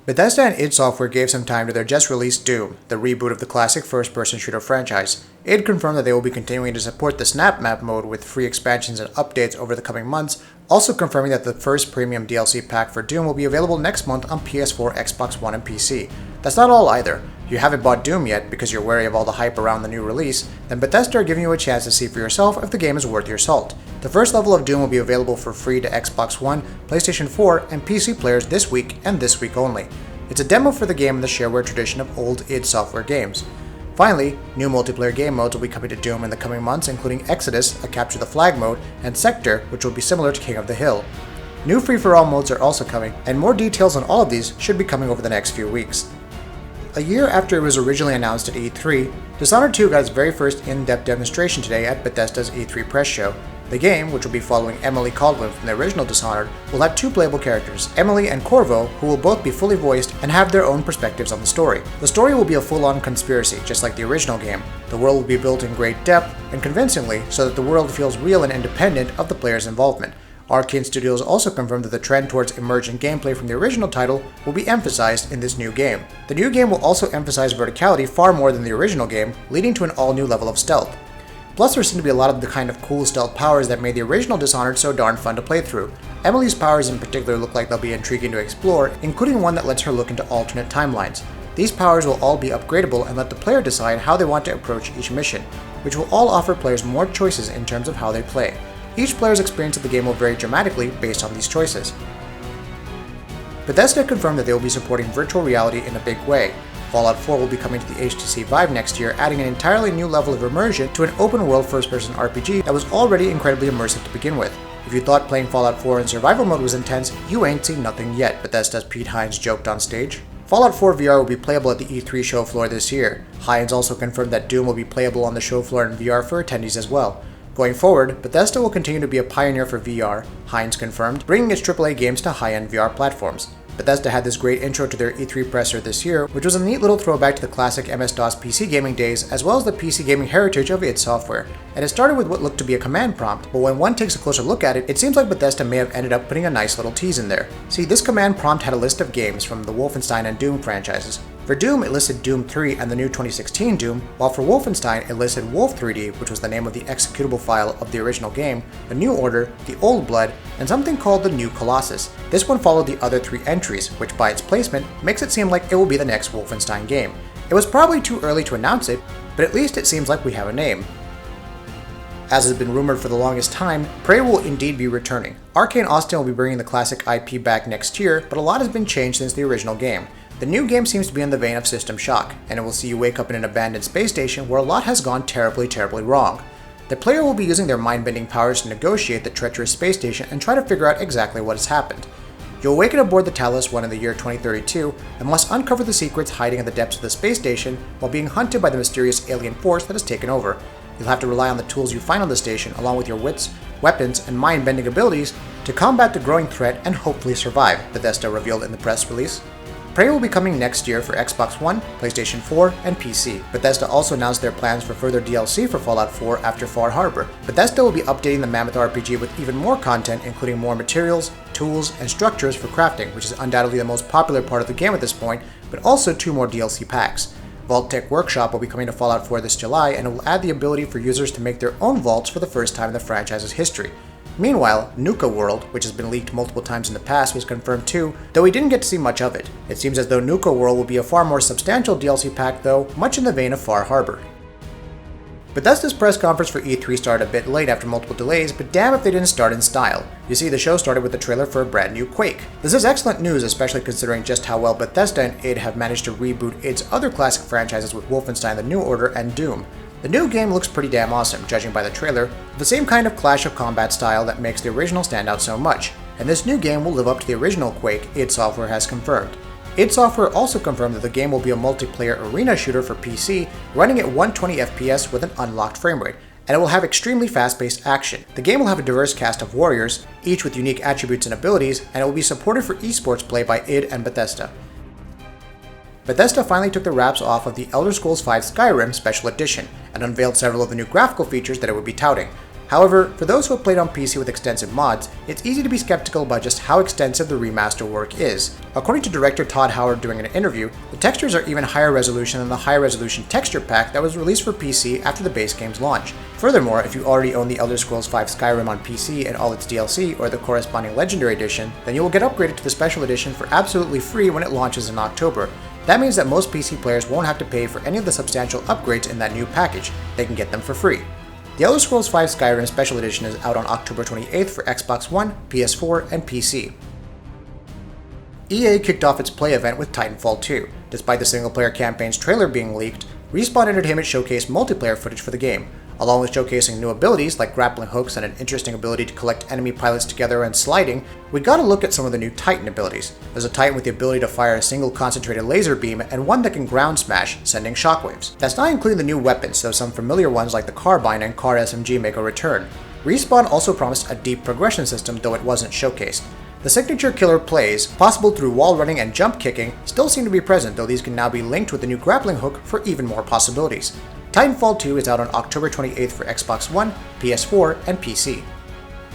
Bethesda and id Software gave some time to their just-released Doom, the reboot of the classic first-person shooter franchise. id confirmed that they will be continuing to support the Snap Map mode with free expansions and updates over the coming months, also confirming that the first premium DLC pack for Doom will be available next month on PS4, Xbox One, and PC. That's not all either. If you haven't bought Doom yet because you're wary of all the hype around the new release, then Bethesda are giving you a chance to see for yourself if the game is worth your salt. The first level of Doom will be available for free to Xbox One, PlayStation 4, and PC players this week and this week only. It's a demo for the game in the shareware tradition of old id Software games. Finally, new multiplayer game modes will be coming to Doom in the coming months, including Exodus, a capture the flag mode, and Sector, which will be similar to King of the Hill. New free-for-all modes are also coming, and more details on all of these should be coming over the next few weeks. A year after it was originally announced at E3, Dishonored 2 got its very first in-depth demonstration today at Bethesda's E3 press show. The game, which will be following Emily Caldwin from the original Dishonored, will have two playable characters, Emily and Corvo, who will both be fully voiced and have their own perspectives on the story. The story will be a full-on conspiracy, just like the original game. The world will be built in great depth and convincingly so that the world feels real and independent of the player's involvement. Arcane Studios also confirmed that the trend towards emergent gameplay from the original title will be emphasized in this new game. The new game will also emphasize verticality far more than the original game, leading to an all-new level of stealth. Plus, there seem to be a lot of the kind of cool stealth powers that made the original Dishonored so darn fun to play through. Emily's powers in particular look like they'll be intriguing to explore, including one that lets her look into alternate timelines. These powers will all be upgradable and let the player decide how they want to approach each mission, which will all offer players more choices in terms of how they play. Each player's experience of the game will vary dramatically based on these choices. Bethesda confirmed that they will be supporting virtual reality in a big way. Fallout 4 will be coming to the HTC Vive next year, adding an entirely new level of immersion to an open-world first-person RPG that was already incredibly immersive to begin with. If you thought playing Fallout 4 in survival mode was intense, you ain't seen nothing yet, Bethesda's Pete Hines joked on stage. Fallout 4 VR will be playable at the E3 show floor this year. Hines also confirmed that Doom will be playable on the show floor in VR for attendees as well. Going forward, Bethesda will continue to be a pioneer for VR, Hines confirmed, bringing its AAA games to high-end VR platforms. Bethesda had this great intro to their E3 presser this year, which was a neat little throwback to the classic MS-DOS PC gaming days, as well as the PC gaming heritage of id Software. And it started with what looked to be a command prompt, but when one takes a closer look at it, it seems like Bethesda may have ended up putting a nice little tease in there. See, this command prompt had a list of games from the Wolfenstein and Doom franchises. For Doom, it listed Doom 3 and the new 2016 Doom, while for Wolfenstein, it listed Wolf 3D, which was the name of the executable file of the original game, the New Order, the Old Blood, and something called the New Colossus. This one followed the other three entries, which by its placement makes it seem like it will be the next Wolfenstein game. It was probably too early to announce it, but at least it seems like we have a name. As has been rumored for the longest time, Prey will indeed be returning. Arcane Austin will be bringing the classic IP back next year, but a lot has been changed since the original game. The new game seems to be in the vein of System Shock, and it will see you wake up in an abandoned space station where a lot has gone terribly wrong. The player will be using their mind-bending powers to negotiate the treacherous space station and try to figure out exactly what has happened. You'll awaken aboard the Talos 1 in the year 2032 and must uncover the secrets hiding in the depths of the space station while being hunted by the mysterious alien force that has taken over. You'll have to rely on the tools you find on the station along with your wits, weapons, and mind-bending abilities to combat the growing threat and hopefully survive, Bethesda revealed in the press release. Prey will be coming next year for Xbox One, PlayStation 4, and PC. Bethesda also announced their plans for further DLC for Fallout 4 after Far Harbor. Bethesda will be updating the Mammoth RPG with even more content, including more materials, tools, and structures for crafting, which is undoubtedly the most popular part of the game at this point, but also 2 more DLC packs. Vault-Tec Workshop will be coming to Fallout 4 this July, and it will add the ability for users to make their own vaults for the first time in the franchise's history. Meanwhile, Nuka World, which has been leaked multiple times in the past, was confirmed too, though we didn't get to see much of it. It seems as though Nuka World will be a far more substantial DLC pack though, much in the vein of Far Harbor. Bethesda's press conference for E3 started a bit late after multiple delays, but damn if they didn't start in style. You see, the show started with the trailer for a brand new Quake. This is excellent news, especially considering just how well Bethesda and id have managed to reboot its other classic franchises with Wolfenstein: The New Order and Doom. The new game looks pretty damn awesome, judging by the trailer, with the same kind of clash of combat style that makes the original stand out so much, and this new game will live up to the original Quake, id Software has confirmed. id Software also confirmed that the game will be a multiplayer arena shooter for PC, running at 120 FPS with an unlocked frame rate, and it will have extremely fast-paced action. The game will have a diverse cast of warriors, each with unique attributes and abilities, and it will be supported for esports play by id and Bethesda. Bethesda finally took the wraps off of the Elder Scrolls V Skyrim Special Edition and unveiled several of the new graphical features that it would be touting. However, for those who have played on PC with extensive mods, it's easy to be skeptical about just how extensive the remaster work is. According to director Todd Howard during an interview, the textures are even higher resolution than the high resolution texture pack that was released for PC after the base game's launch. Furthermore, if you already own the Elder Scrolls V Skyrim on PC and all its DLC or the corresponding Legendary Edition, then you will get upgraded to the Special Edition for absolutely free when it launches in October. That means that most PC players won't have to pay for any of the substantial upgrades in that new package. They can get them for free. The Elder Scrolls V Skyrim Special Edition is out on October 28th for Xbox One, PS4, and PC. EA kicked off its Play event with Titanfall 2. Despite the single-player campaign's trailer being leaked, Respawn Entertainment showcased multiplayer footage for the game. Along with showcasing new abilities like grappling hooks and an interesting ability to collect enemy pilots together and sliding, we got a look at some of the new Titan abilities. There's a Titan with the ability to fire a single concentrated laser beam and one that can ground smash, sending shockwaves. That's not including the new weapons, though some familiar ones like the Carbine and Car SMG make a return. Respawn also promised a deep progression system, though it wasn't showcased. The signature killer plays, possible through wall running and jump kicking, still seem to be present, though these can now be linked with the new grappling hook for even more possibilities. Titanfall 2 is out on October 28th for Xbox One, PS4, and PC.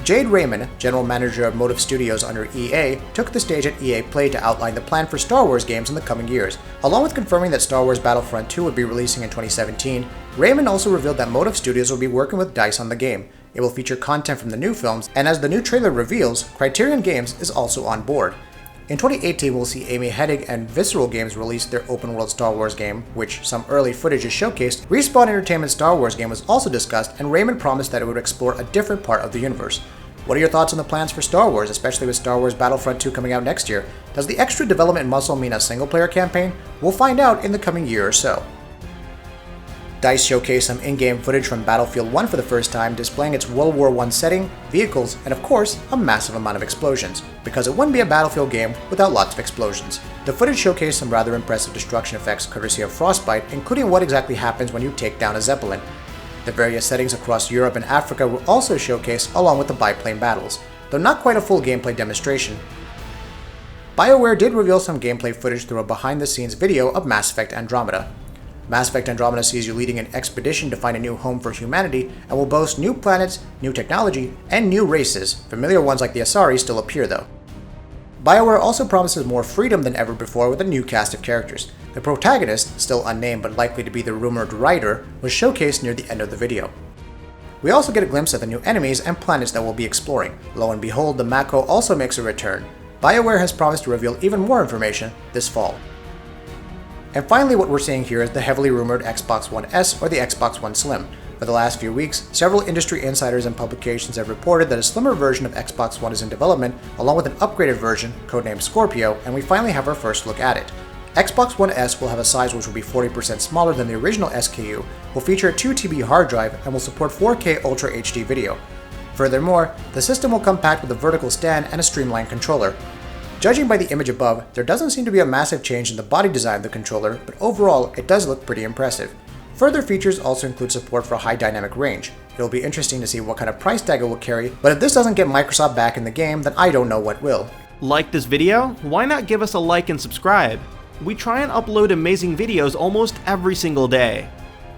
Jade Raymond, general manager of Motive Studios under EA, took the stage at EA Play to outline the plan for Star Wars games in the coming years. Along with confirming that Star Wars Battlefront 2 would be releasing in 2017, Raymond also revealed that Motive Studios will be working with DICE on the game. It will feature content from the new films, and as the new trailer reveals, Criterion Games is also on board. In 2018, we'll see Amy Hennig and Visceral Games release their open-world Star Wars game, which some early footage is showcased. Respawn Entertainment's Star Wars game was also discussed, and Raymond promised that it would explore a different part of the universe. What are your thoughts on the plans for Star Wars, especially with Star Wars Battlefront 2 coming out next year? Does the extra development muscle mean a single-player campaign? We'll find out in the coming year or so. DICE showcased some in-game footage from Battlefield 1 for the first time, displaying its World War I setting, vehicles, and of course, a massive amount of explosions, because it wouldn't be a Battlefield game without lots of explosions. The footage showcased some rather impressive destruction effects courtesy of Frostbite, including what exactly happens when you take down a Zeppelin. The various settings across Europe and Africa were also showcased along with the biplane battles, though not quite a full gameplay demonstration. BioWare did reveal some gameplay footage through a behind-the-scenes video of Mass Effect Andromeda. Mass Effect Andromeda sees you leading an expedition to find a new home for humanity and will boast new planets, new technology, and new races. Familiar ones like the Asari still appear though. BioWare also promises more freedom than ever before with a new cast of characters. The protagonist, still unnamed but likely to be the rumored writer, was showcased near the end of the video. We also get a glimpse at the new enemies and planets that we'll be exploring. Lo and behold, the Mako also makes a return. BioWare has promised to reveal even more information this fall. And finally, what we're seeing here is the heavily rumored Xbox One S or the Xbox One Slim. For the last few weeks, several industry insiders and publications have reported that a slimmer version of Xbox One is in development, along with an upgraded version, codenamed Scorpio, and we finally have our first look at it. Xbox One S will have a size which will be 40% smaller than the original SKU, will feature a 2TB hard drive, and will support 4K Ultra HD video. Furthermore, the system will come packed with a vertical stand and a streamlined controller. Judging by the image above, there doesn't seem to be a massive change in the body design of the controller, but overall, it does look pretty impressive. Further features also include support for high dynamic range. It'll be interesting to see what kind of price tag it will carry, but if this doesn't get Microsoft back in the game, then I don't know what will. Like this video? Why not give us a like and subscribe? We try and upload amazing videos almost every single day.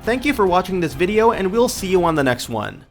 Thank you for watching this video, and we'll see you on the next one.